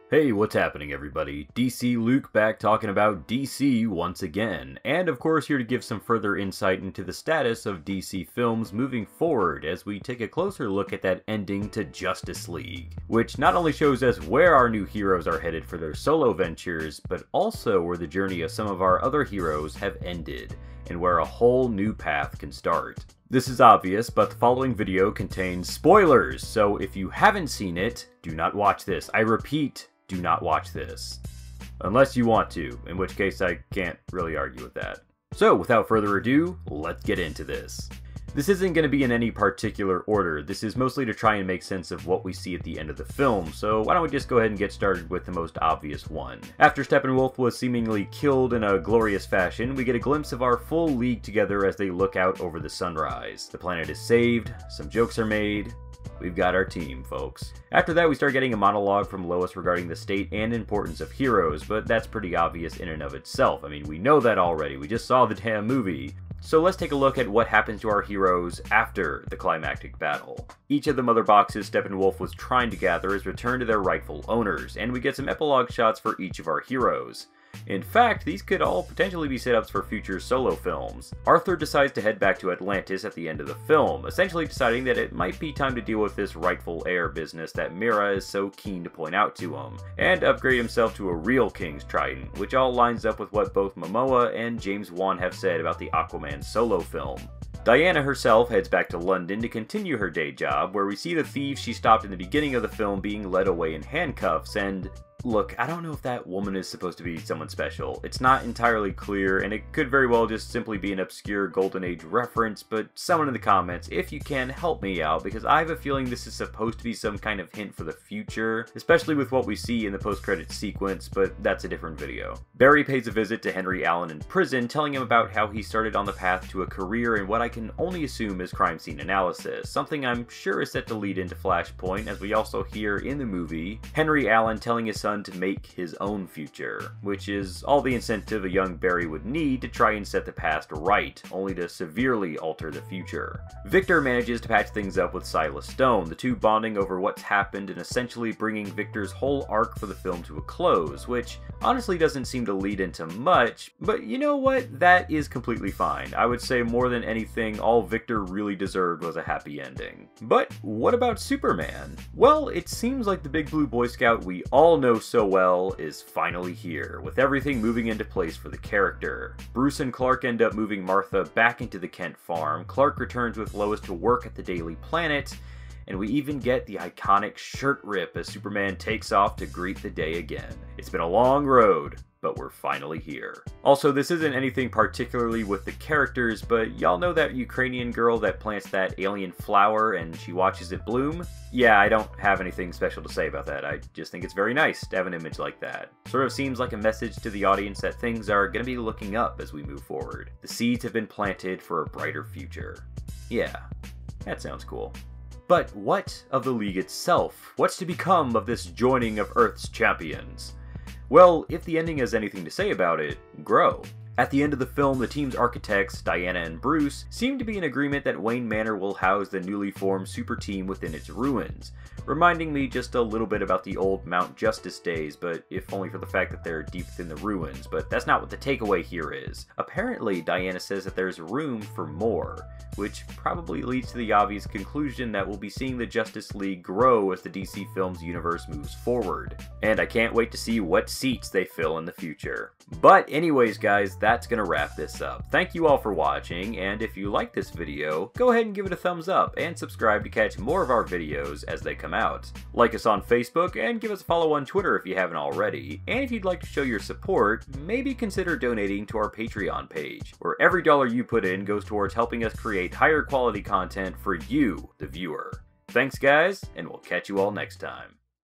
Hey, what's happening everybody? DC Luke back talking about DC once again, and of course here to give some further insight into the status of DC films moving forward as we take a closer look at that ending to Justice League, which not only shows us where our new heroes are headed for their solo ventures, but also where the journey of some of our other heroes have ended, and where a whole new path can start. This is obvious, but the following video contains spoilers, so if you haven't seen it, do not watch this. I repeat, do not watch this. Unless you want to, in which case I can't really argue with that. So, without further ado, let's get into this. This isn't going to be in any particular order. This is mostly to try and make sense of what we see at the end of the film, so why don't we just go ahead and get started with the most obvious one. After Steppenwolf was seemingly killed in a glorious fashion, we get a glimpse of our full league together as they look out over the sunrise. The planet is saved, some jokes are made, we've got our team, folks. After that, we start getting a monologue from Lois regarding the state and importance of heroes, but that's pretty obvious in and of itself. I mean, we know that already, we just saw the damn movie. So let's take a look at what happens to our heroes after the climactic battle. Each of the mother boxes Steppenwolf was trying to gather is returned to their rightful owners, and we get some epilogue shots for each of our heroes. In fact, these could all potentially be setups for future solo films. Arthur decides to head back to Atlantis at the end of the film, essentially deciding that it might be time to deal with this rightful heir business that Mira is so keen to point out to him, and upgrade himself to a real King's Trident, which all lines up with what both Momoa and James Wan have said about the Aquaman solo film. Diana herself heads back to London to continue her day job, where we see the thieves she stopped in the beginning of the film being led away in handcuffs, and look, I don't know if that woman is supposed to be someone special. It's not entirely clear, and it could very well just simply be an obscure Golden Age reference, but someone in the comments, if you can, help me out, because I have a feeling this is supposed to be some kind of hint for the future, especially with what we see in the post-credits sequence, but that's a different video. Barry pays a visit to Henry Allen in prison, telling him about how he started on the path to a career in what I can only assume is crime scene analysis, something I'm sure is set to lead into Flashpoint, as we also hear in the movie Henry Allen telling his son to make his own future, which is all the incentive a young Barry would need to try and set the past right, only to severely alter the future. Victor manages to patch things up with Silas Stone, the two bonding over what's happened and essentially bringing Victor's whole arc for the film to a close, which honestly doesn't seem to lead into much, but you know what? That is completely fine. I would say more than anything, all Victor really deserved was a happy ending. But what about Superman? Well, it seems like the big blue Boy Scout we all know so well is finally here, with everything moving into place for the character. Bruce and Clark end up moving Martha back into the Kent farm, Clark returns with Lois to work at the Daily Planet, and we even get the iconic shirt rip as Superman takes off to greet the day again. It's been a long road, but we're finally here. Also, this isn't anything particularly with the characters, but y'all know that Ukrainian girl that plants that alien flower and she watches it bloom? Yeah, I don't have anything special to say about that. I just think it's very nice to have an image like that. Sort of seems like a message to the audience that things are gonna be looking up as we move forward. The seeds have been planted for a brighter future. Yeah, that sounds cool. But what of the League itself? What's to become of this joining of Earth's champions? Well, if the ending has anything to say about it, grow. At the end of the film, the team's architects, Diana and Bruce, seem to be in agreement that Wayne Manor will house the newly formed super team within its ruins, reminding me just a little bit about the old Mount Justice days, but if only for the fact that they're deep within the ruins, but that's not what the takeaway here is. Apparently, Diana says that there's room for more, which probably leads to the obvious conclusion that we'll be seeing the Justice League grow as the DC Films universe moves forward. And I can't wait to see what seats they fill in the future. But anyways guys, that's gonna wrap this up. Thank you all for watching, and if you like this video, go ahead and give it a thumbs up, and subscribe to catch more of our videos as they come out. Like us on Facebook, and give us a follow on Twitter if you haven't already, and if you'd like to show your support, maybe consider donating to our Patreon page, where every dollar you put in goes towards helping us create higher quality content for you, the viewer. Thanks guys, and we'll catch you all next time.